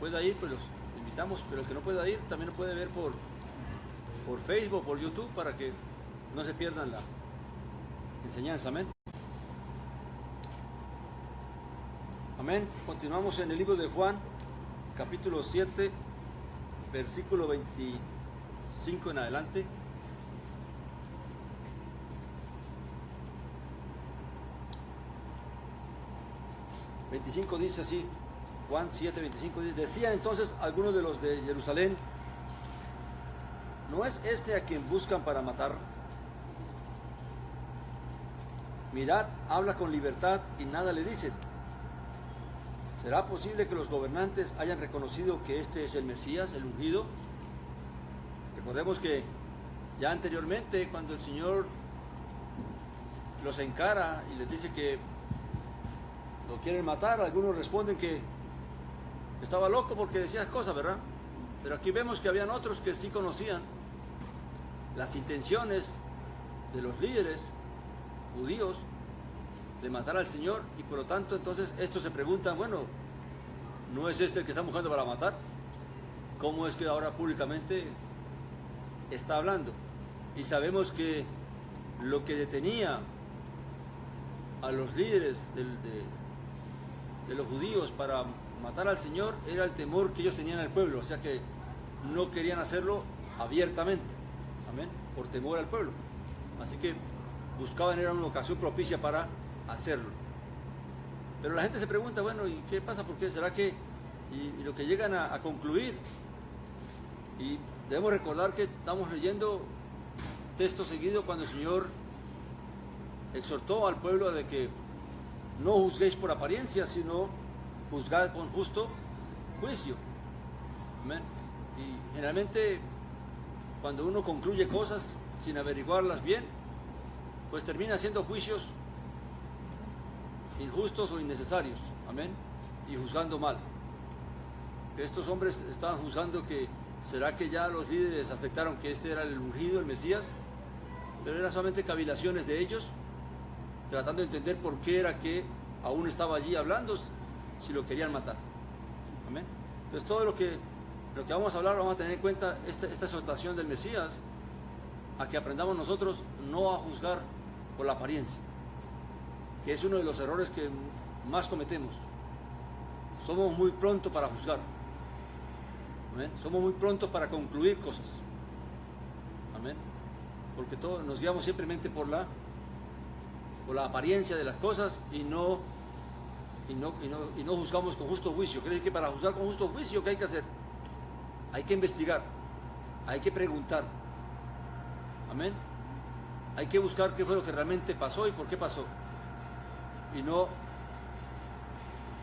pueda ir, pues los invitamos, pero el que no pueda ir también lo puede ver por Facebook, por YouTube, para que no se pierdan la enseñanza. Amén. Amén. Continuamos en el libro de Juan, capítulo 7, versículo 25 en adelante. Dice así, Juan 7, 25 dice: decían entonces algunos de los de Jerusalén: ¿no es este a quien buscan para matar? Mirad, habla con libertad y nada le dicen. ¿Será posible que los gobernantes hayan reconocido que este es el Mesías, el ungido? Recordemos que ya anteriormente, cuando el Señor los encara y les dice que lo quieren matar, algunos responden que estaba loco porque decía cosas, ¿verdad? Pero aquí vemos que habían otros que sí conocían las intenciones de los líderes judíos de matar al Señor, y por lo tanto entonces estos se preguntan: bueno, ¿no es este el que está buscando para matar? ¿Cómo es que ahora públicamente está hablando? Y sabemos que lo que detenía a los líderes de los judíos para matar al Señor era el temor que ellos tenían al pueblo, o sea que no querían hacerlo abiertamente, amén, por temor al pueblo. Así que buscaban, era una ocasión propicia para hacerlo. Pero la gente se pregunta: bueno, ¿y qué pasa? ¿Por qué? ¿Será que? Y lo que llegan a concluir, y debemos recordar que estamos leyendo texto seguido cuando el Señor exhortó al pueblo de que no juzguéis por apariencia, sino juzgad con justo juicio. Amén. Y generalmente cuando uno concluye cosas sin averiguarlas bien, pues termina haciendo juicios injustos o innecesarios. Amén. Y juzgando mal. Estos hombres estaban juzgando que ¿será que ya los líderes aceptaron que este era el ungido, el Mesías? Pero eran solamente cavilaciones de ellos, tratando de entender por qué era que aún estaba allí hablando, si lo querían matar. Amén. Entonces todo lo que vamos a hablar, vamos a tener en cuenta esta exhortación del Mesías, a que aprendamos nosotros no a juzgar por la apariencia, que es uno de los errores que más cometemos. Somos muy prontos para juzgar. Amén. Somos muy prontos para concluir cosas. Amén. Porque todos nos guiamos simplemente por la apariencia de las cosas y no juzgamos con justo juicio. Quiere decir que para juzgar con justo juicio, ¿qué hay que hacer? Hay que investigar, hay que preguntar. Amén. Hay que buscar qué fue lo que realmente pasó y por qué pasó. Y no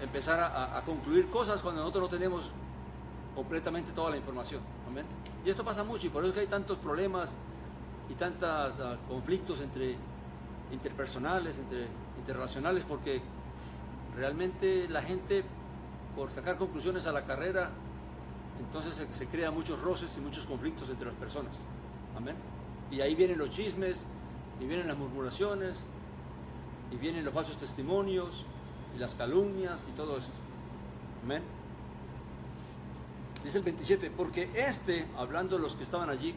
empezar a concluir cosas cuando nosotros no tenemos completamente toda la información. Amén. Y esto pasa mucho, y por eso es que hay tantos problemas y tantos conflictos interpersonales, interrelacionales, porque realmente la gente, por sacar conclusiones a la carrera, entonces se crean muchos roces y muchos conflictos entre las personas. Amén. Y ahí vienen los chismes, y vienen las murmuraciones, y vienen los falsos testimonios, y las calumnias, y todo esto. Amén. Dice el 27, porque hablando los que estaban allí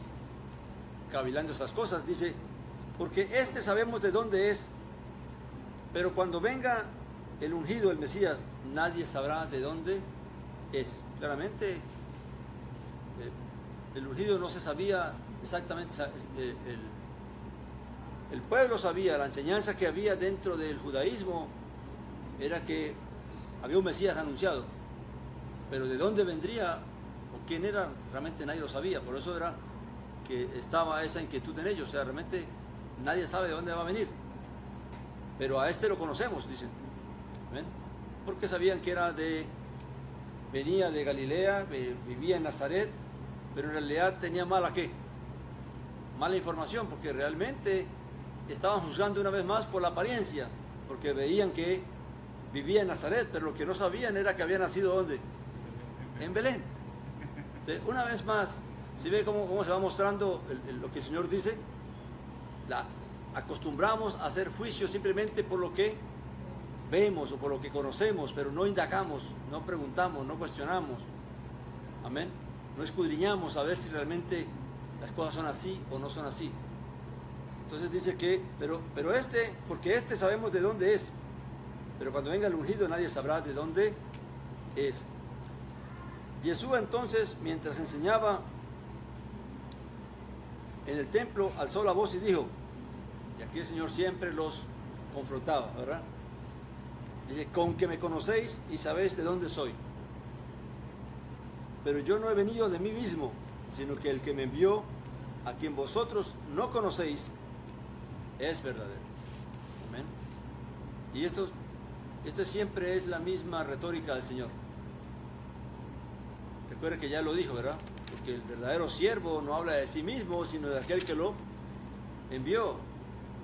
cavilando estas cosas, dice: porque sabemos de dónde es, pero cuando venga el ungido, el Mesías, nadie sabrá de dónde es. Claramente, el ungido no se sabía exactamente, el pueblo sabía, la enseñanza que había dentro del judaísmo era que había un Mesías anunciado, pero de dónde vendría o quién era, realmente nadie lo sabía. Por eso era que estaba esa inquietud en ellos, o sea, realmente nadie sabe de dónde va a venir, pero a lo conocemos, dicen. ¿Ven? Porque sabían que venía de Galilea, vivía en Nazaret, pero en realidad tenía mala información, porque realmente estaban juzgando una vez más por la apariencia, porque veían que vivía en Nazaret, pero lo que no sabían era que había nacido ¿dónde? En Belén. Entonces, una vez más, si ve cómo se va mostrando lo que el Señor dice, acostumbramos a hacer juicios simplemente por lo que vemos o por lo que conocemos, pero no indagamos, no preguntamos, no cuestionamos. Amén. No escudriñamos a ver si realmente las cosas son así o no son así. Entonces dice que, pero este, porque este sabemos de dónde es, pero cuando venga el ungido nadie sabrá de dónde es. Yeshua entonces, mientras enseñaba en el templo, alzó la voz y dijo, y aquí el Señor siempre los confrontaba, ¿verdad? Dice, con que me conocéis y sabéis de dónde soy. Pero yo no he venido de mí mismo, sino que el que me envió, a quien vosotros no conocéis, es verdadero. Amén. Y esto siempre es la misma retórica del Señor. Recuerda que ya lo dijo, ¿verdad? Porque el verdadero siervo no habla de sí mismo, sino de aquel que lo envió.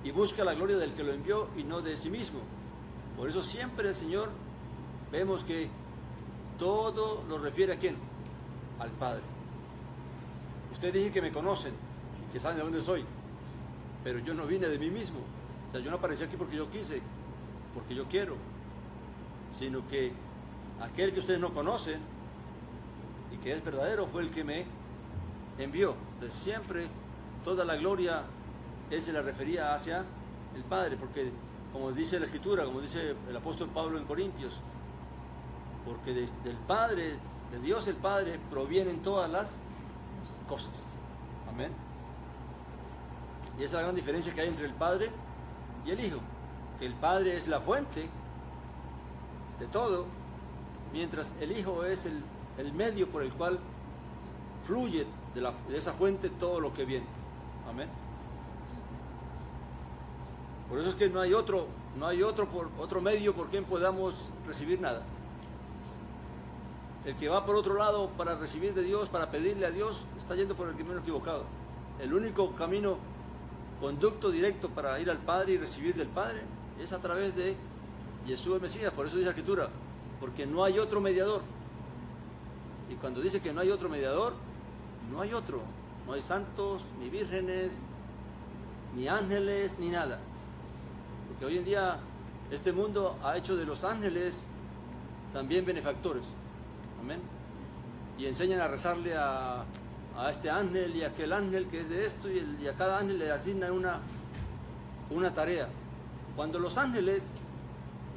Y busca la gloria del que lo envió y no de sí mismo. Por eso siempre el Señor, vemos que todo lo refiere a ¿quién? Al Padre. Ustedes dicen que me conocen, que saben de dónde soy, pero yo no vine de mí mismo. O sea, yo no aparecí aquí porque yo quise, porque yo quiero, sino que aquel que ustedes no conocen y que es verdadero fue el que me envió. Entonces siempre toda la gloria él se la refería hacia el Padre, porque como dice la Escritura, como dice el apóstol Pablo en Corintios, porque del Padre, de Dios el Padre, provienen todas las cosas. Amén. Y esa es la gran diferencia que hay entre el Padre y el Hijo. El Padre es la fuente de todo, mientras el Hijo es el medio por el cual fluye de esa fuente todo lo que viene. Amén. Por eso es que no hay otro medio por quien podamos recibir nada. El que va por otro lado para recibir de Dios, para pedirle a Dios, está yendo por el camino equivocado. El único camino, conducto directo para ir al Padre y recibir del Padre, es a través de Jesús el Mesías. Por eso dice la Escritura, porque no hay otro mediador. Y cuando dice que no hay otro mediador, no hay otro. No hay santos, ni vírgenes, ni ángeles, ni nada. Porque hoy en día este mundo ha hecho de los ángeles también benefactores. Amén. Y enseñan a rezarle a este ángel y a aquel ángel que es de esto, y a cada ángel le asignan una tarea. Cuando los ángeles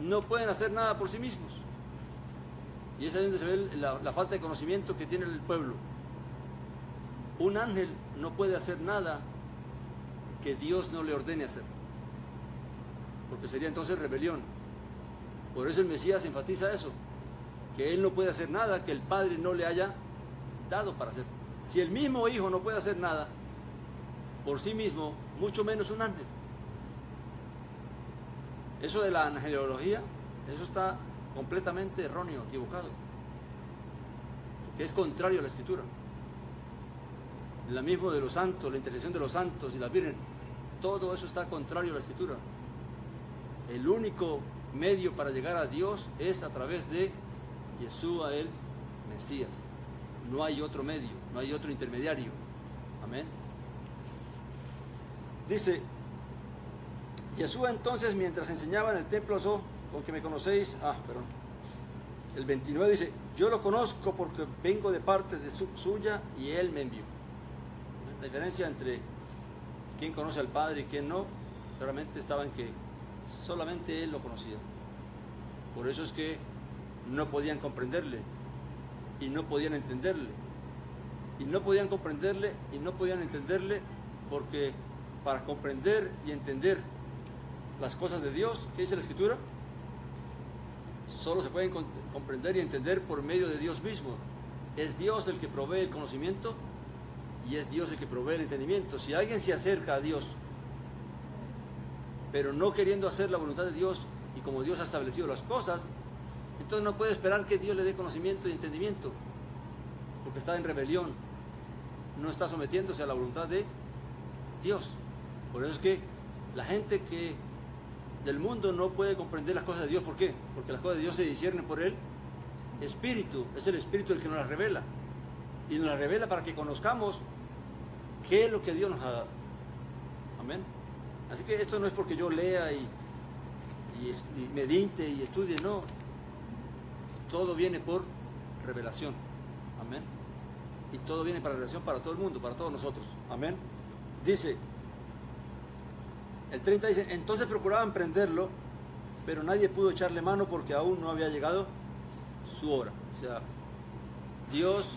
no pueden hacer nada por sí mismos. Y es ahí donde se ve la falta de conocimiento que tiene el pueblo. Un ángel no puede hacer nada que Dios no le ordene hacer, porque sería entonces rebelión. Por eso el Mesías enfatiza eso, que Él no puede hacer nada que el Padre no le haya dado para hacer. Si el mismo Hijo no puede hacer nada por sí mismo, mucho menos un ángel. Eso de la angelología, eso está completamente erróneo, equivocado, porque es contrario a la Escritura. La misma de los santos, la intercesión de los santos y la Virgen, todo eso está contrario a la Escritura. El único medio para llegar a Dios es a través de Yeshua el Mesías. No hay otro medio, no hay otro intermediario. Amén. Dice, Yeshua entonces, mientras enseñaba en el templo, con que me conocéis, el 29 dice, yo lo conozco porque vengo de parte de suya y Él me envió. La diferencia entre quién conoce al Padre y quién no, claramente estaba en que solamente Él lo conocía. Por eso es que no podían comprenderle y no podían entenderle. Y no podían comprenderle y no podían entenderle porque para comprender y entender las cosas de Dios, ¿qué dice la Escritura? Solo se pueden comprender y entender por medio de Dios mismo. Es Dios el que provee el conocimiento y es Dios el que provee el entendimiento. Si alguien se acerca a Dios, pero no queriendo hacer la voluntad de Dios y como Dios ha establecido las cosas, entonces no puede esperar que Dios le dé conocimiento y entendimiento, porque está en rebelión, no está sometiéndose a la voluntad de Dios. Por eso es que la gente que del mundo no puede comprender las cosas de Dios. ¿Por qué? Porque las cosas de Dios se disciernen por el Espíritu. Es el Espíritu el que nos las revela. Y nos las revela para que conozcamos qué es lo que Dios nos ha dado. Amén. Así que esto no es porque yo lea y medite y estudie, no. Todo viene por revelación. Amén. y todo viene para relación para todo el mundo, para todos nosotros. Amén. Dice, el 30 dice, entonces procuraban prenderlo, pero nadie pudo echarle mano porque aún no había llegado su hora. O sea, Dios,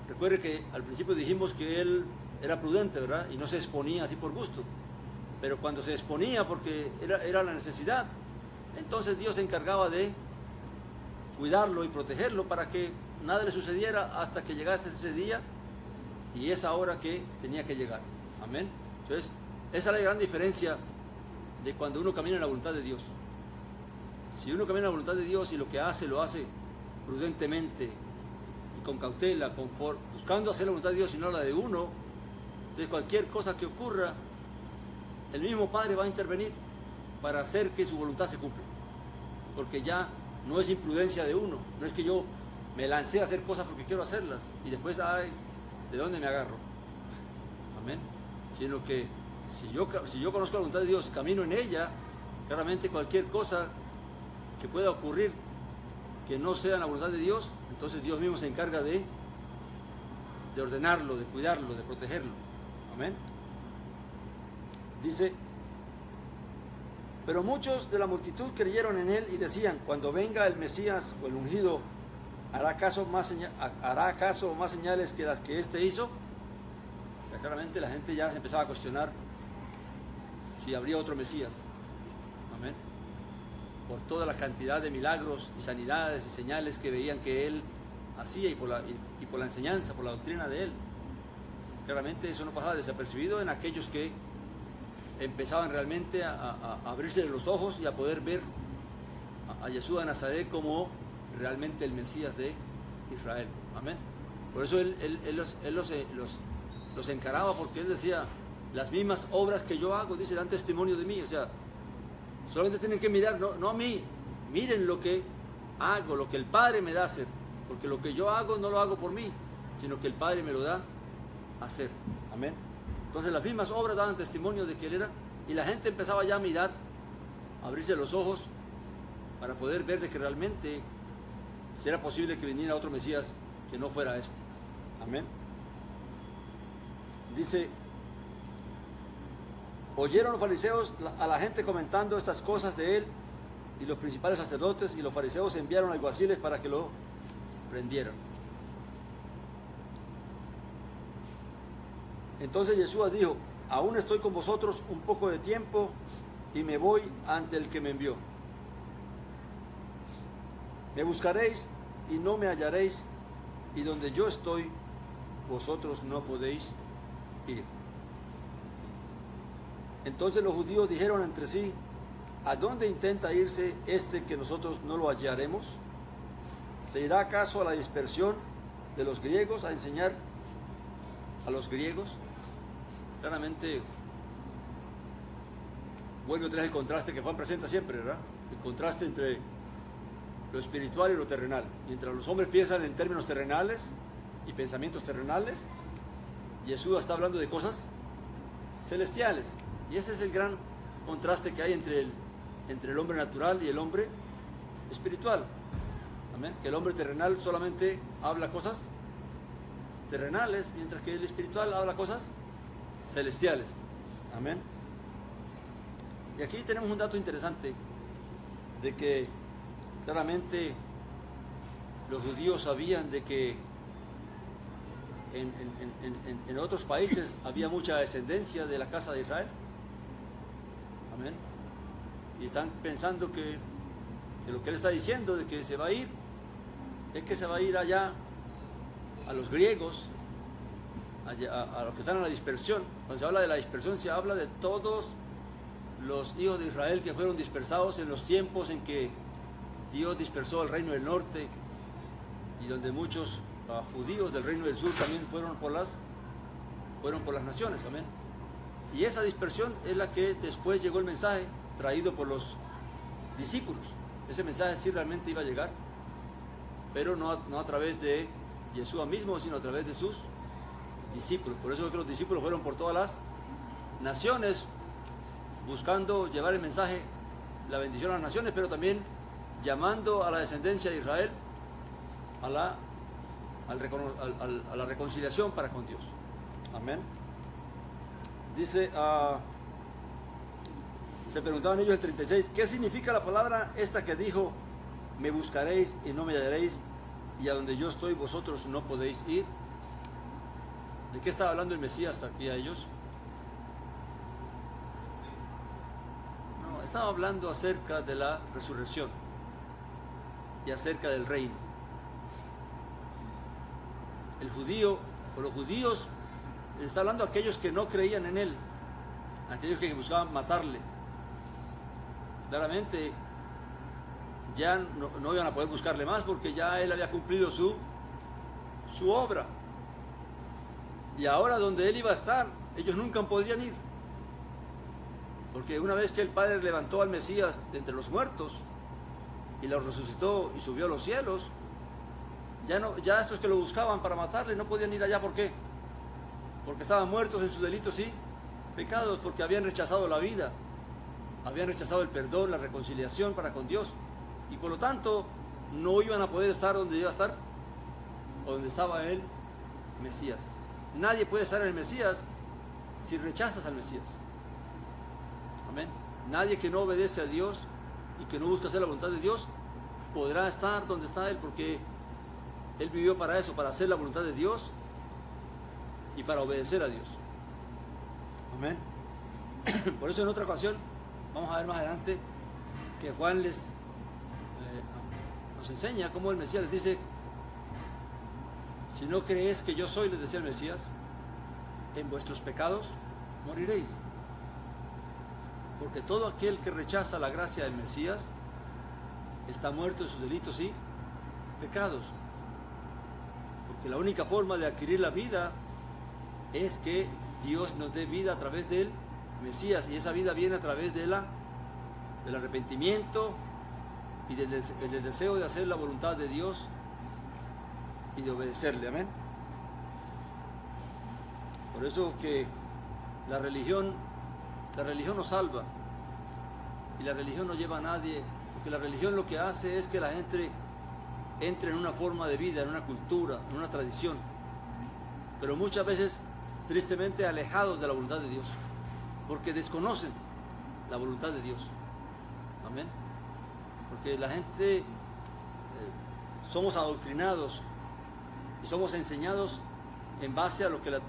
recuerde que al principio dijimos que Él era prudente, ¿verdad? Y no se exponía así por gusto. Pero cuando se exponía porque era la necesidad, entonces Dios se encargaba de cuidarlo y protegerlo para que nada le sucediera hasta que llegase ese día y esa hora que tenía que llegar. Amén. Entonces, esa es la gran diferencia de cuando uno camina en la voluntad de Dios. Si uno camina en la voluntad de Dios y lo que hace, lo hace prudentemente y con cautela, buscando hacer la voluntad de Dios y no la de uno, entonces cualquier cosa que ocurra, el mismo Padre va a intervenir para hacer que su voluntad se cumpla. Porque ya no es imprudencia de uno, no es que yo me lancé a hacer cosas porque quiero hacerlas y después, ay, ¿de dónde me agarro? Amén. Sino que si yo conozco la voluntad de Dios, camino en ella, claramente cualquier cosa que pueda ocurrir que no sea en la voluntad de Dios, entonces Dios mismo se encarga de ordenarlo, de cuidarlo, de protegerlo. Amén. Dice, pero muchos de la multitud creyeron en él y decían, cuando venga el Mesías o el ungido, ¿hará acaso más señales que las que éste hizo? O sea, claramente la gente ya se empezaba a cuestionar si habría otro Mesías. Amén. Por toda la cantidad de milagros y sanidades y señales que veían que él hacía y por la enseñanza, por la doctrina de él. Claramente eso no pasaba desapercibido en aquellos que empezaban realmente a abrirse los ojos y a poder ver a Yeshua de Nazaret como realmente el Mesías de Israel. Amén. Por eso él los encaraba, porque él decía, las mismas obras que yo hago, dice, dan testimonio de mí. O sea, solamente tienen que mirar, no a mí, miren lo que hago, lo que el Padre me da a hacer, porque lo que yo hago no lo hago por mí, sino que el Padre me lo da a hacer. Amén. Entonces las mismas obras daban testimonio de que él era, y la gente empezaba ya a mirar, a abrirse los ojos para poder ver de que realmente si era posible que viniera otro Mesías que no fuera este. Amén. Dice, oyeron los fariseos a la gente comentando estas cosas de él, y los principales sacerdotes y los fariseos enviaron alguaciles para que lo prendieran. Entonces Yeshua dijo, aún estoy con vosotros un poco de tiempo y me voy ante el que me envió. Me buscaréis y no me hallaréis, y donde yo estoy, vosotros no podéis ir. Entonces los judíos dijeron entre sí, ¿a dónde intenta irse este que nosotros no lo hallaremos? ¿Se irá acaso a la dispersión de los griegos a enseñar a los griegos? Claramente vuelve otra vez el contraste que Juan presenta siempre, ¿verdad? El contraste entre lo espiritual y lo terrenal. Mientras los hombres piensan en términos terrenales y pensamientos terrenales, Jesús está hablando de cosas celestiales. Y ese es el gran contraste que hay entre el hombre natural y el hombre espiritual. Amén. Que el hombre terrenal solamente habla cosas terrenales, mientras que el espiritual habla cosas celestiales. Amén. Y aquí tenemos un dato interesante de que claramente los judíos sabían de que en otros países había mucha descendencia de la casa de Israel. Amén. Y están pensando que lo que él está diciendo de que se va a ir, es que se va a ir allá a los griegos, a los que están en la dispersión. Cuando se habla de la dispersión, se habla de todos los hijos de Israel que fueron dispersados en los tiempos en que Dios dispersó el reino del norte, y donde muchos judíos del reino del sur también fueron por las naciones. Amén. Y esa dispersión es la que después llegó el mensaje traído por los discípulos. Ese mensaje sí realmente iba a llegar, pero no a través de Yeshua mismo, sino a través de sus discípulos. Por eso es que los discípulos fueron por todas las naciones buscando llevar el mensaje, la bendición a las naciones, pero también llamando a la descendencia de Israel a la a la reconciliación para con Dios. Amén. Dice, se preguntaban ellos el 36, ¿qué significa la palabra esta que dijo, me buscaréis y no me hallaréis, y a donde yo estoy vosotros no podéis ir? ¿De qué estaba hablando el Mesías aquí a ellos? No, estaba hablando acerca de la resurrección y acerca del reino. El judío, o los judíos, está hablando a aquellos que no creían en él, aquellos que buscaban matarle. Claramente ya no iban a poder buscarle más porque ya él había cumplido su obra. Y ahora donde él iba a estar, ellos nunca podrían ir. Porque una vez que el Padre levantó al Mesías de entre los muertos y lo resucitó y subió a los cielos, ya estos que lo buscaban para matarle no podían ir allá. ¿Por qué? Porque estaban muertos en sus delitos y pecados, porque habían rechazado la vida, habían rechazado el perdón, la reconciliación para con Dios, y por lo tanto no iban a poder estar donde iba a estar, o donde estaba el Mesías. Nadie puede estar en el Mesías si rechazas al Mesías. Amén. Nadie que no obedece a Dios y que no busca hacer la voluntad de Dios podrá estar donde está Él, porque Él vivió para eso, para hacer la voluntad de Dios y para obedecer a Dios. Amén. Por eso en otra ocasión, vamos a ver más adelante, que Juan nos enseña cómo el Mesías les dice, si no creéis que yo soy, les decía el Mesías, en vuestros pecados moriréis. Porque todo aquel que rechaza la gracia del Mesías está muerto en sus delitos y pecados. Porque la única forma de adquirir la vida es que Dios nos dé vida a través del Mesías, y esa vida viene a través del arrepentimiento y del deseo de hacer la voluntad de Dios y de obedecerle. Amén. Por eso que la religión no salva, y la religión no lleva a nadie, porque la religión lo que hace es que la gente entre en una forma de vida, en una cultura, en una tradición, pero muchas veces tristemente alejados de la voluntad de Dios, porque desconocen la voluntad de Dios. Amén. Porque la gente somos adoctrinados y somos enseñados en base a lo que la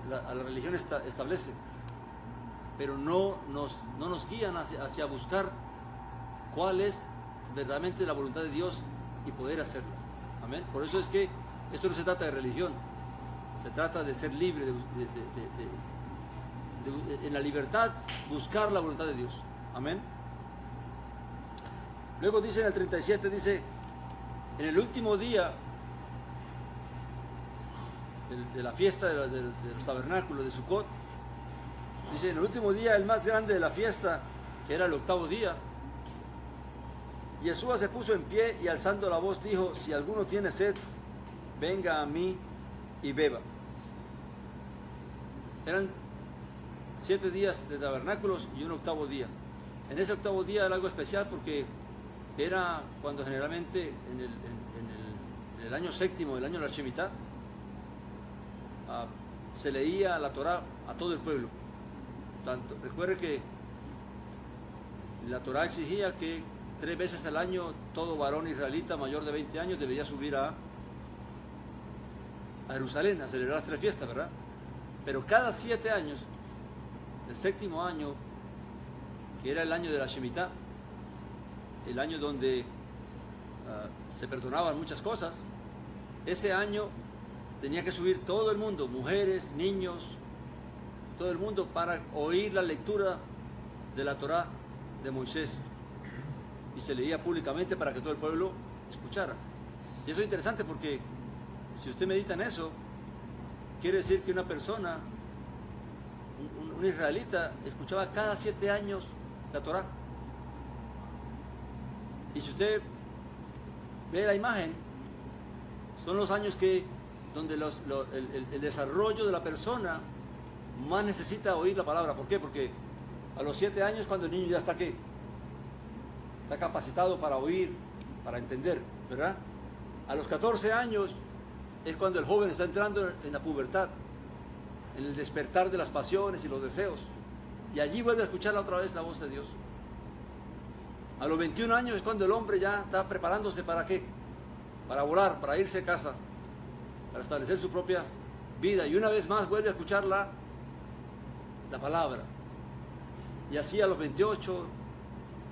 religión establece, pero no nos guían hacia buscar cuál es verdaderamente la voluntad de Dios y poder hacerla. Amén. Por eso es que esto no se trata de religión, se trata de ser libre, en la libertad buscar la voluntad de Dios. Amén. Luego dice en el 37, dice, en el último día de la fiesta de los tabernáculos de Sucot, dice, en el último día, el más grande de la fiesta, que era el 8º día, Yeshua se puso en pie y alzando la voz dijo, si alguno tiene sed, venga a mí y beba. Eran 7 días de tabernáculos y un 8º día. En ese 8º día era algo especial porque era cuando generalmente en el año 7º, el año de la Shemitah, se leía la Torá a todo el pueblo. Recuerde que la Torá exigía que 3 veces al año todo varón israelita mayor de 20 años debería subir a Jerusalén a celebrar las 3 fiestas, ¿verdad? Pero cada 7 años, el 7º año, que era el año de la Shemitah, el año donde se perdonaban muchas cosas, ese año tenía que subir todo el mundo, mujeres, niños, todo el mundo, para oír la lectura de la Torá de Moisés, y se leía públicamente para que todo el pueblo escuchara. Y eso es interesante porque si usted medita en eso, quiere decir que una persona, un israelita, escuchaba cada 7 años la Torá. Y si usted ve la imagen, son los años donde el desarrollo de la persona más necesita oír la palabra. ¿Por qué? Porque a los 7 años, cuando el niño ya está ¿qué? Está capacitado para oír, para entender, ¿verdad? A los 14 años es cuando el joven está entrando en la pubertad, en el despertar de las pasiones y los deseos. Y allí vuelve a escuchar otra vez la voz de Dios. A los 21 años es cuando el hombre ya está preparándose ¿para qué? Para volar, para irse a casa, para establecer su propia vida. Y una vez más vuelve a escuchar la palabra. Y así a los 28,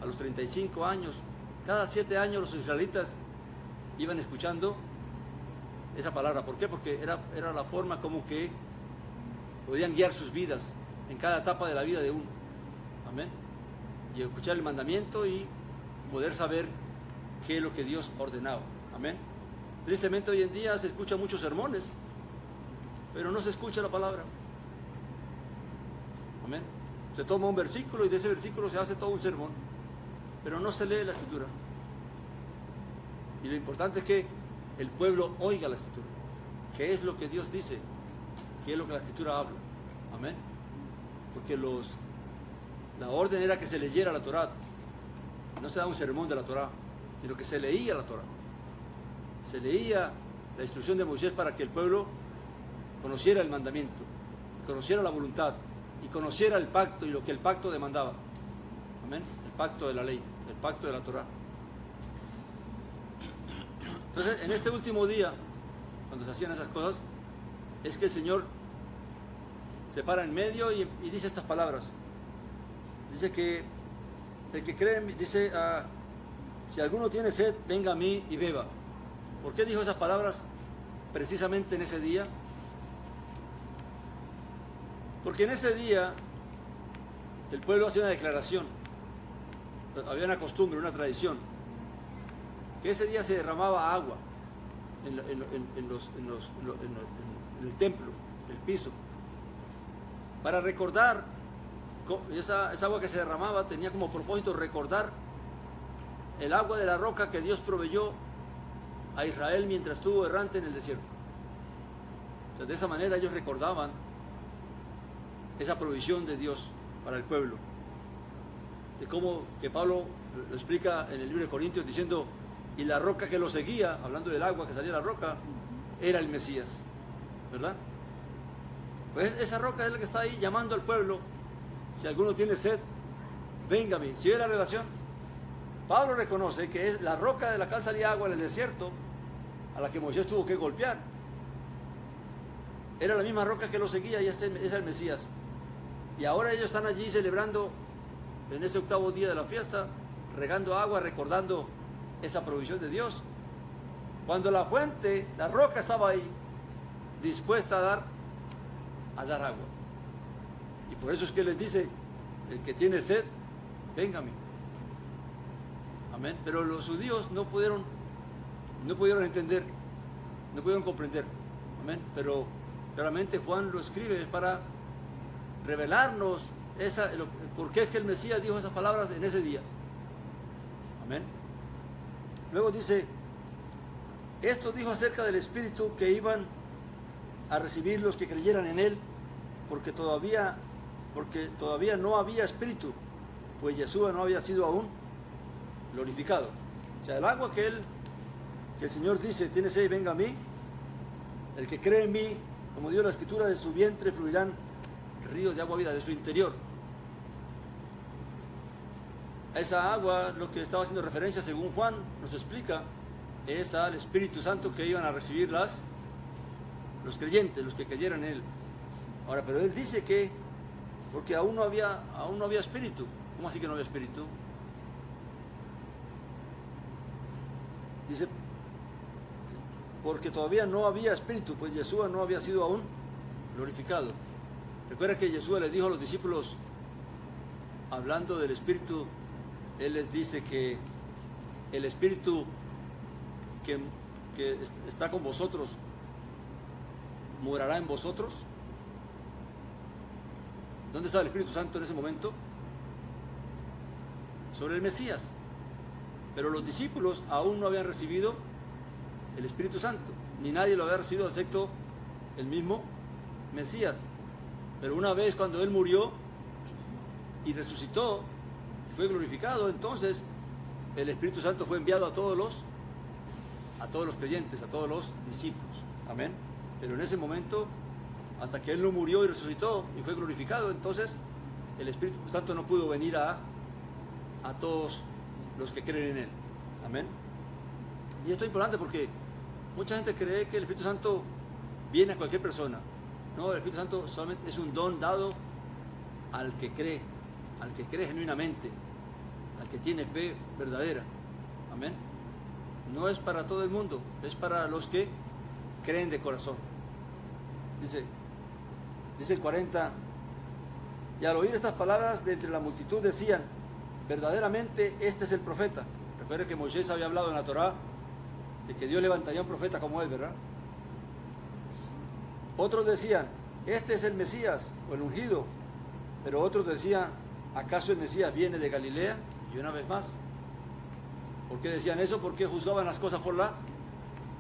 a los 35 años, cada 7 años los israelitas iban escuchando esa palabra. ¿Por qué? Porque era la forma como que podían guiar sus vidas en cada etapa de la vida de uno. Amén. Y escuchar el mandamiento y poder saber qué es lo que Dios ordenaba. Amén. Tristemente hoy en día se escuchan muchos sermones, pero no se escucha la palabra. Amén. Se toma un versículo y de ese versículo se hace todo un sermón, pero no se lee la Escritura. Y lo importante es que el pueblo oiga la Escritura. ¿Qué es lo que Dios dice? ¿Qué es lo que la Escritura habla? Amén. Porque la orden era que se leyera la Torá. No se da un sermón de la Torá, sino que se leía la Torá. Se leía la instrucción de Moisés para que el pueblo conociera el mandamiento, conociera la voluntad y conociera el pacto y lo que el pacto demandaba. Amén. El pacto de la ley, el pacto de la Torá. Entonces, en este último día, cuando se hacían esas cosas, es que el Señor se para en medio y dice estas palabras. Dice que el que cree, dice, si alguno tiene sed, venga a mí y beba. ¿Por qué dijo esas palabras precisamente en ese día? Porque en ese día el pueblo hacía una declaración. Había una costumbre, una tradición, que ese día se derramaba agua en el templo, el piso, para recordar. Esa agua que se derramaba tenía como propósito recordar el agua de la roca que Dios proveyó a Israel mientras estuvo errante en el desierto. Entonces, de esa manera ellos recordaban esa provisión de Dios para el pueblo. De cómo que Pablo lo explica en el libro de Corintios diciendo, y la roca que lo seguía, hablando del agua que salía de la roca, era el Mesías, ¿verdad? Pues esa roca es la que está ahí llamando al pueblo. Si alguno tiene sed, venga a mí. ¿Sí ve la relación? Pablo reconoce que es la roca de la cual salía agua en el desierto, a la que Moisés tuvo que golpear. Era la misma roca que lo seguía y ese es el Mesías. Y ahora ellos están allí celebrando en ese octavo día de la fiesta, regando agua, recordando esa provisión de Dios. Cuando la fuente, la roca estaba ahí, dispuesta a dar agua. Y por eso es que les dice, el que tiene sed, venga a mí. Amén. Pero los judíos no pudieron entender, no pudieron comprender. Amén. Pero claramente Juan lo escribe para revelarnos por qué es que el Mesías dijo esas palabras en ese día. Amén. Luego dice, esto dijo acerca del Espíritu que iban a recibir los que creyeran en Él, porque todavía no había Espíritu, pues Yeshua no había sido aún glorificado. O sea, el agua que el Señor dice, tiene sed, venga a mí, el que cree en mí, como dio la Escritura, de su vientre fluirán ríos de agua vida, de su interior. A esa agua, lo que estaba haciendo referencia, según Juan nos explica, es al Espíritu Santo que iban a recibir los creyentes, los que creyeran en Él. Ahora, pero Él dice que, porque aún no había Espíritu. ¿Cómo así que no había Espíritu? Dice, porque todavía no había Espíritu, pues Yeshua no había sido aún glorificado. Recuerda que Yeshua les dijo a los discípulos, hablando del Espíritu, Él les dice que el Espíritu que está con vosotros morará en vosotros. ¿Dónde estaba el Espíritu Santo en ese momento? Sobre el Mesías. Pero los discípulos aún no habían recibido el Espíritu Santo, ni nadie lo había recibido excepto el mismo Mesías. Pero una vez cuando Él murió y resucitó, fue glorificado, entonces el Espíritu Santo fue enviado a todos los creyentes, a todos los discípulos. Amén. Pero en ese momento, hasta que Él no murió y resucitó y fue glorificado, entonces el Espíritu Santo no pudo venir a todos los que creen en Él. Amén. Y esto es importante porque mucha gente cree que el Espíritu Santo viene a cualquier persona. No, el Espíritu Santo solamente es un don dado al que cree genuinamente, al que tiene fe verdadera. Amén. No es para todo el mundo, es para los que creen de corazón. Dice el 40, y al oír estas palabras de entre la multitud decían, verdaderamente este es el profeta. Recuerde que Moisés había hablado en la Torá de que Dios levantaría un profeta como él, ¿verdad? Otros decían, este es el Mesías o el ungido, pero otros decían, ¿acaso el Mesías viene de Galilea? Y una vez más, ¿por qué decían eso? Porque juzgaban las cosas por la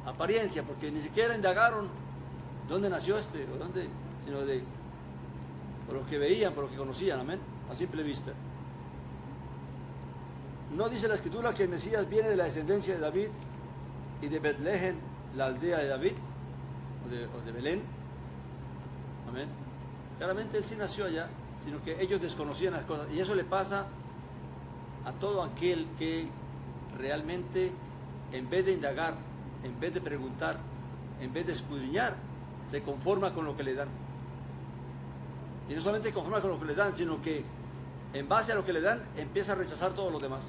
apariencia, porque ni siquiera indagaron dónde nació este, o dónde, sino por lo que veían, por lo que conocían, amén, a simple vista. ¿No dice la Escritura que el Mesías viene de la descendencia de David y de Betlehem, la aldea de David, o de Belén? Amén. Claramente él sí nació allá, sino que ellos desconocían las cosas. Y eso le pasa a todo aquel que realmente, en vez de indagar, en vez de preguntar, en vez de escudriñar, se conforma con lo que le dan. Y no solamente conforma con lo que le dan, sino que en base a lo que le dan, empieza a rechazar todos los demás.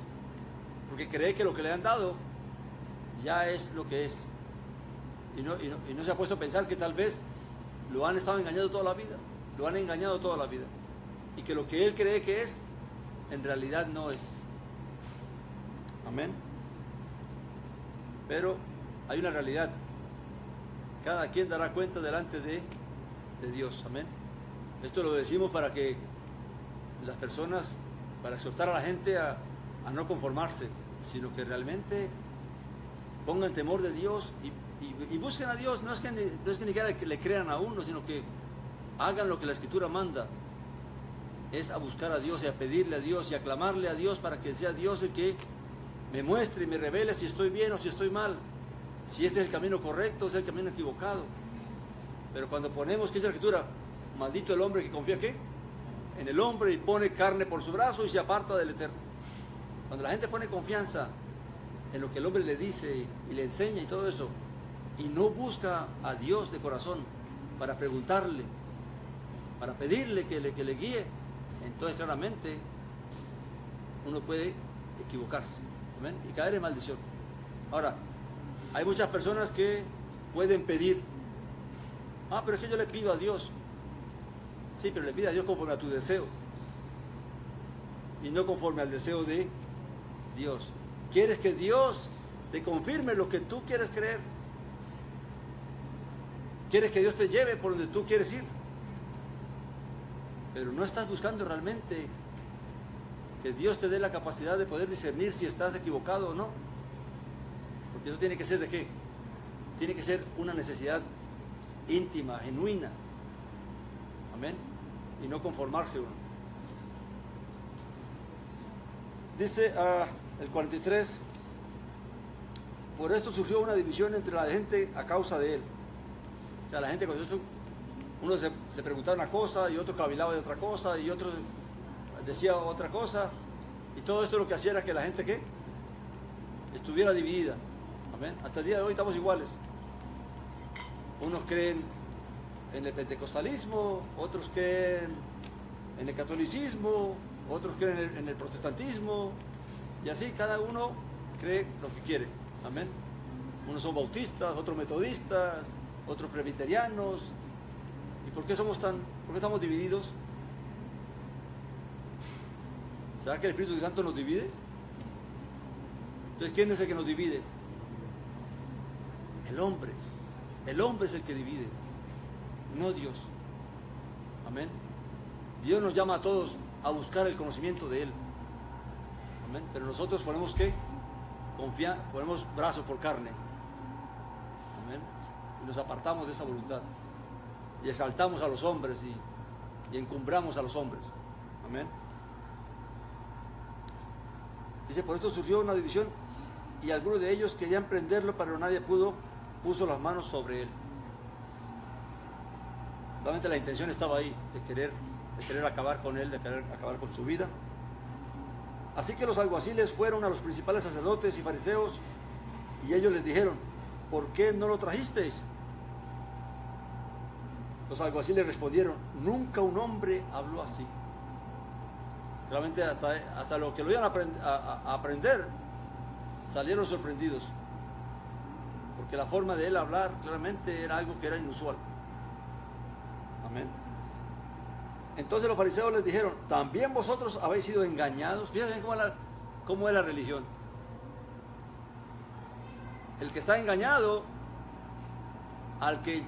Porque cree que lo que le han dado ya es lo que es. Y no se ha puesto a pensar que tal vez lo han estado engañando toda la vida. Lo han engañado toda la vida. Y que lo que él cree que es, en realidad no es. Amén. Pero hay una realidad. Cada quien dará cuenta delante de Dios. Amén. Esto lo decimos para que las personas, para exhortar a la gente a no conformarse, sino que realmente pongan temor de Dios y busquen a Dios. No es que ni siquiera que le crean a uno, sino que hagan lo que la Escritura manda. Es a buscar a Dios y a pedirle a Dios y a clamarle a Dios para que sea Dios el que me muestre y me revele si estoy bien o si estoy mal, si este es el camino correcto o es el camino equivocado. Pero cuando ponemos, ¿qué dice la Escritura? Maldito el hombre que confía, ¿qué? En el hombre, y pone carne por su brazo y se aparta del Eterno. Cuando la gente pone confianza en lo que el hombre le dice y le enseña y todo eso, y no busca a Dios de corazón para preguntarle, para pedirle que le guíe, entonces claramente uno puede equivocarse, ¿amén? Y caer en maldición. Ahora, hay muchas personas que pueden pedir, pero es que yo le pido a Dios. Sí, pero le pide a Dios conforme a tu deseo y no conforme al deseo de Dios. ¿Quieres que Dios te confirme lo que tú quieres creer? ¿Quieres que Dios te lleve por donde tú quieres ir? Pero no estás buscando realmente que Dios te dé la capacidad de poder discernir si estás equivocado o no. Porque eso tiene que ser ¿de qué? Tiene que ser una necesidad íntima, genuina. Amén. Y no conformarse uno. Dice el 43, por esto surgió una división entre la gente a causa de él. O sea, la gente con esto, uno se preguntaba una cosa y otro cavilaba de otra cosa y otro decía otra cosa. Y todo esto lo que hacía era que la gente ¿qué? Estuviera dividida. Amén. Hasta el día de hoy estamos iguales. Unos creen en el pentecostalismo, otros creen en el catolicismo, otros creen en el protestantismo, y así cada uno cree lo que quiere. Amén. Unos son bautistas, otros metodistas, otros presbiterianos. ¿Y por qué estamos divididos? ¿Será que el Espíritu Santo nos divide? Entonces, ¿quién es el que nos divide? El hombre. El hombre es el que divide, no Dios. Amén. Dios nos llama a todos a buscar el conocimiento de Él. Amén. Pero nosotros ponemos ¿qué? Ponemos brazos por carne. Amén. Y nos apartamos de esa voluntad. Y exaltamos a los hombres y encumbramos a los hombres. Amén. Dice, por esto surgió una división y algunos de ellos querían prenderlo, pero nadie puso las manos sobre él. Realmente la intención estaba ahí, de querer acabar con él, de querer acabar con su vida. Así que los alguaciles fueron a los principales sacerdotes y fariseos y ellos les dijeron: ¿por qué no lo trajisteis? Los alguaciles respondieron: nunca un hombre habló así. Realmente hasta lo que lo iban a aprender, salieron sorprendidos, porque la forma de él hablar claramente era algo que era inusual. Amén. Entonces los fariseos les dijeron: ¿también vosotros habéis sido engañados? Fíjense cómo es la religión. El que está engañado, al que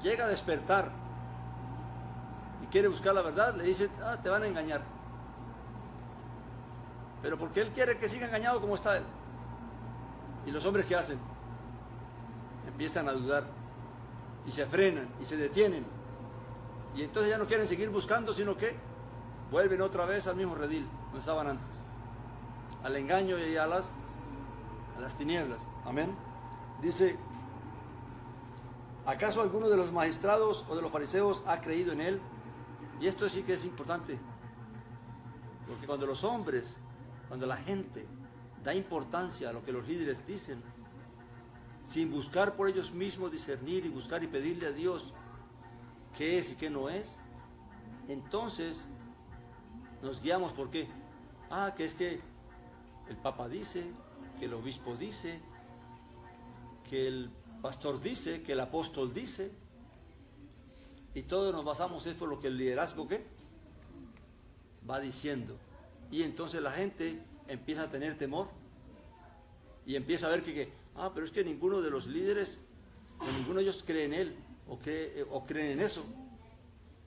llega a despertar y quiere buscar la verdad, le dice: te van a engañar. Pero porque él quiere que siga engañado como está él. Y los hombres, ¿qué hacen? Empiezan a dudar y se frenan y se detienen, y entonces ya no quieren seguir buscando, sino que vuelven otra vez al mismo redil donde estaban antes, al engaño y a las tinieblas. Amén. Dice: ¿acaso alguno de los magistrados o de los fariseos ha creído en él? Y esto sí que es importante, porque cuando los hombres, cuando la gente da importancia a lo que los líderes dicen, sin buscar por ellos mismos discernir y buscar y pedirle a Dios qué es y qué no es, entonces nos guiamos por qué. Que es que el Papa dice, que el obispo dice, que el pastor dice, que el apóstol dice, y todos nos basamos es por lo que el liderazgo ¿qué? Va diciendo. Y entonces la gente empieza a tener temor y empieza a ver pero es que ninguno de los líderes, o ninguno de ellos cree en él, o creen en eso.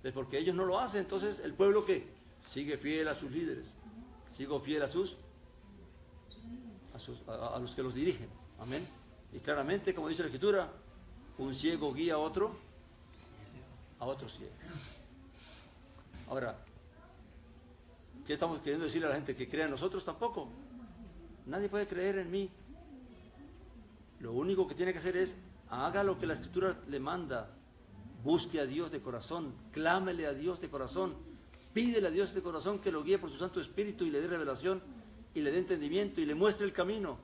Pues porque ellos no lo hacen, entonces el pueblo que sigue fiel a sus líderes, sigue fiel a los que los dirigen. Amén. Y claramente, como dice la Escritura, un ciego guía a otro ciego. Ahora, ¿qué estamos queriendo decirle a la gente? ¿Que crea en nosotros? Tampoco. Nadie puede creer en mí. Lo único que tiene que hacer es: haga lo que la Escritura le manda. Busque a Dios de corazón, clámele a Dios de corazón, pídele a Dios de corazón que lo guíe por su Santo Espíritu y le dé revelación y le dé entendimiento y le muestre el camino.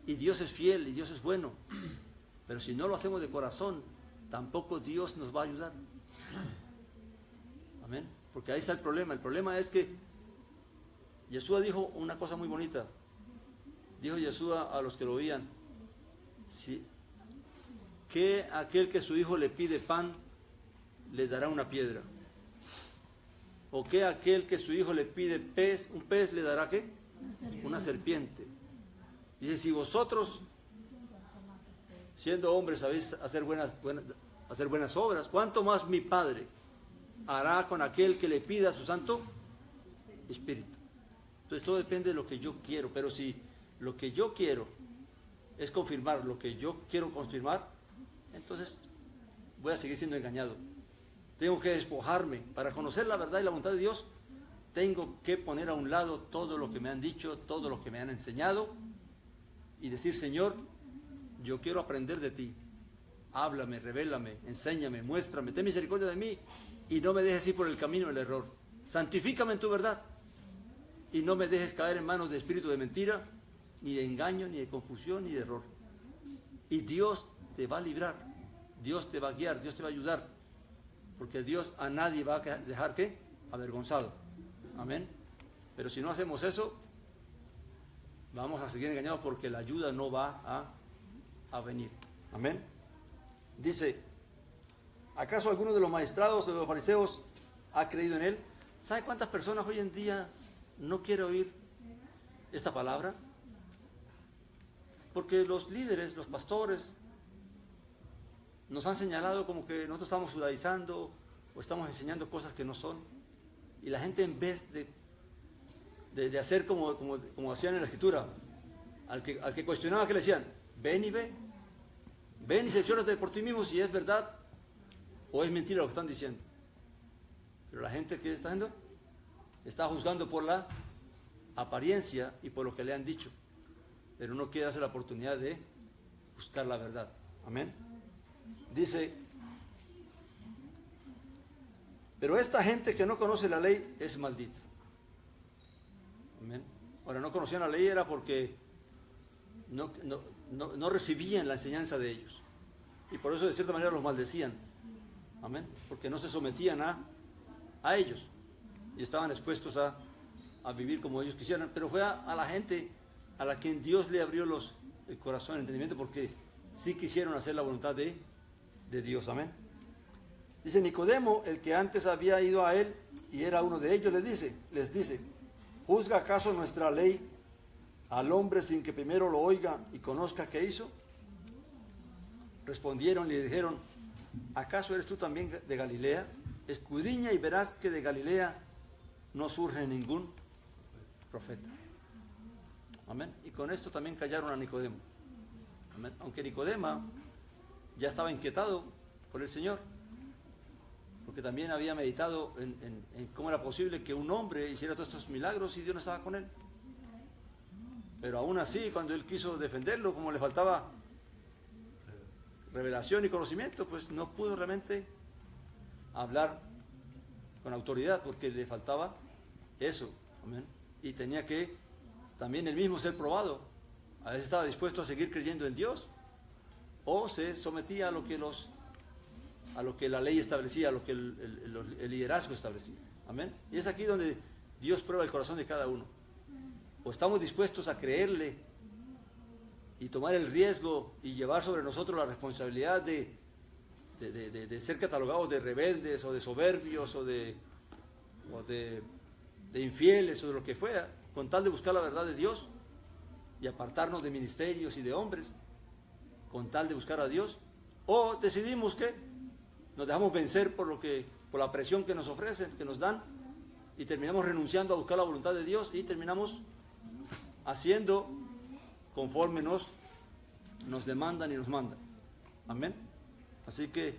Y Dios es fiel y Dios es bueno. Pero si no lo hacemos de corazón, tampoco Dios nos va a ayudar. Amén. Porque ahí está el problema. El problema es que Yeshua dijo una cosa muy bonita. Dijo Yeshua a los que lo oían: que aquel que su hijo le pide pan, le dará una piedra. O que aquel que su hijo le pide un pez, le dará ¿qué? Una serpiente. Dice: si vosotros, siendo hombres, sabéis hacer buenas obras, ¿cuánto más mi Padre hará con aquel que le pida su Santo Espíritu? Entonces todo depende de lo que yo quiero. Pero si lo que yo quiero es confirmar lo que yo quiero confirmar, entonces voy a seguir siendo engañado. Tengo que despojarme. Para conocer la verdad y la voluntad de Dios, tengo que poner a un lado todo lo que me han dicho, todo lo que me han enseñado, y decir: Señor, yo quiero aprender de ti. Háblame, revélame, enséñame, muéstrame, ten misericordia de mí, y no me dejes ir por el camino del error. Santifícame en tu verdad, y no me dejes caer en manos de espíritu de mentira, ni de engaño, ni de confusión, ni de error. Y Dios te va a librar, Dios te va a guiar, Dios te va a ayudar, porque Dios a nadie va a dejar ¿qué? Avergonzado. Amén. Pero si no hacemos eso, vamos a seguir engañados, porque la ayuda no va a venir. Amén. Dice: ¿acaso alguno de los magistrados o de los fariseos ha creído en él? ¿Sabe cuántas personas hoy en día no quieren oír esta palabra? Porque los líderes, los pastores, nos han señalado como que nosotros estamos judaizando o estamos enseñando cosas que no son. Y la gente, en vez de hacer como hacían en la Escritura, al que cuestionaba, que le decían: ven y ve, ven y selecciónate por ti mismo si es verdad o es mentira lo que están diciendo. Pero la gente, ¿qué está haciendo? Está juzgando por la apariencia y por lo que le han dicho, pero no quiere darse la oportunidad de buscar la verdad. Amén. Dice: Pero esta gente que no conoce la ley es maldita. Amén. Ahora, no conocían la ley era porque no recibían la enseñanza de ellos. Y por eso de cierta manera los maldecían. Amén. Porque no se sometían a ellos. Y estaban expuestos a vivir como ellos quisieran. Pero fue a la gente a la quien Dios le abrió el corazón, el entendimiento, porque sí quisieron hacer la voluntad de Dios. Amén. Dice Nicodemo, el que antes había ido a él y era uno de ellos, les dice, ¿juzga acaso nuestra ley al hombre sin que primero lo oiga y conozca qué hizo? Respondieron y le dijeron, ¿acaso eres tú también de Galilea? Escudriña y verás que de Galilea no surge ningún profeta. Amén. Y con esto también callaron a Nicodemo. Amén. Aunque Nicodemo ya estaba inquietado por el Señor, porque también había meditado en cómo era posible que un hombre hiciera todos estos milagros y Dios no estaba con él. Pero aún así, cuando él quiso defenderlo, como le faltaba revelación y conocimiento, pues no pudo realmente hablar con autoridad, porque le faltaba eso. Amén. Y tenía que también él mismo ser probado. A veces estaba dispuesto a seguir creyendo en Dios, o se sometía a lo que la ley establecía, a lo que el liderazgo establecía. Amén. Y es aquí donde Dios prueba el corazón de cada uno. O estamos dispuestos a creerle y tomar el riesgo y llevar sobre nosotros la responsabilidad de ser catalogados de rebeldes o de soberbios o de infieles o de lo que fuera, con tal de buscar la verdad de Dios y apartarnos de ministerios y de hombres, con tal de buscar a Dios. O decidimos que nos dejamos vencer por la presión que nos ofrecen, que nos dan, y terminamos renunciando a buscar la voluntad de Dios y terminamos haciendo conforme nos demandan y nos mandan. Amén. Así que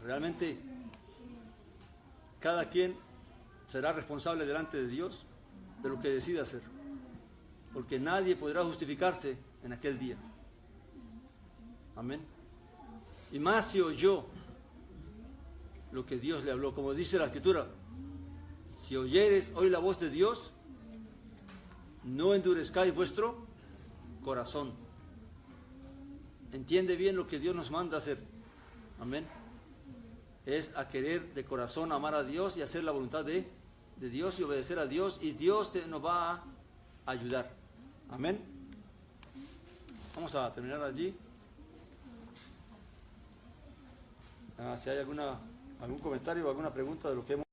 realmente cada quien será responsable delante de Dios de lo que decida hacer, porque nadie podrá justificarse en aquel día. Amén. Y más si oyó lo que Dios le habló, como dice la Escritura, si oyeres hoy la voz de Dios, no endurezcáis vuestro corazón. Entiende bien lo que Dios nos manda hacer. Amén. Es a querer de corazón amar a Dios y hacer la voluntad de Dios y obedecer a Dios, y Dios nos va a ayudar. Amén. Vamos a terminar allí. Si hay algún comentario o alguna pregunta de lo que hemos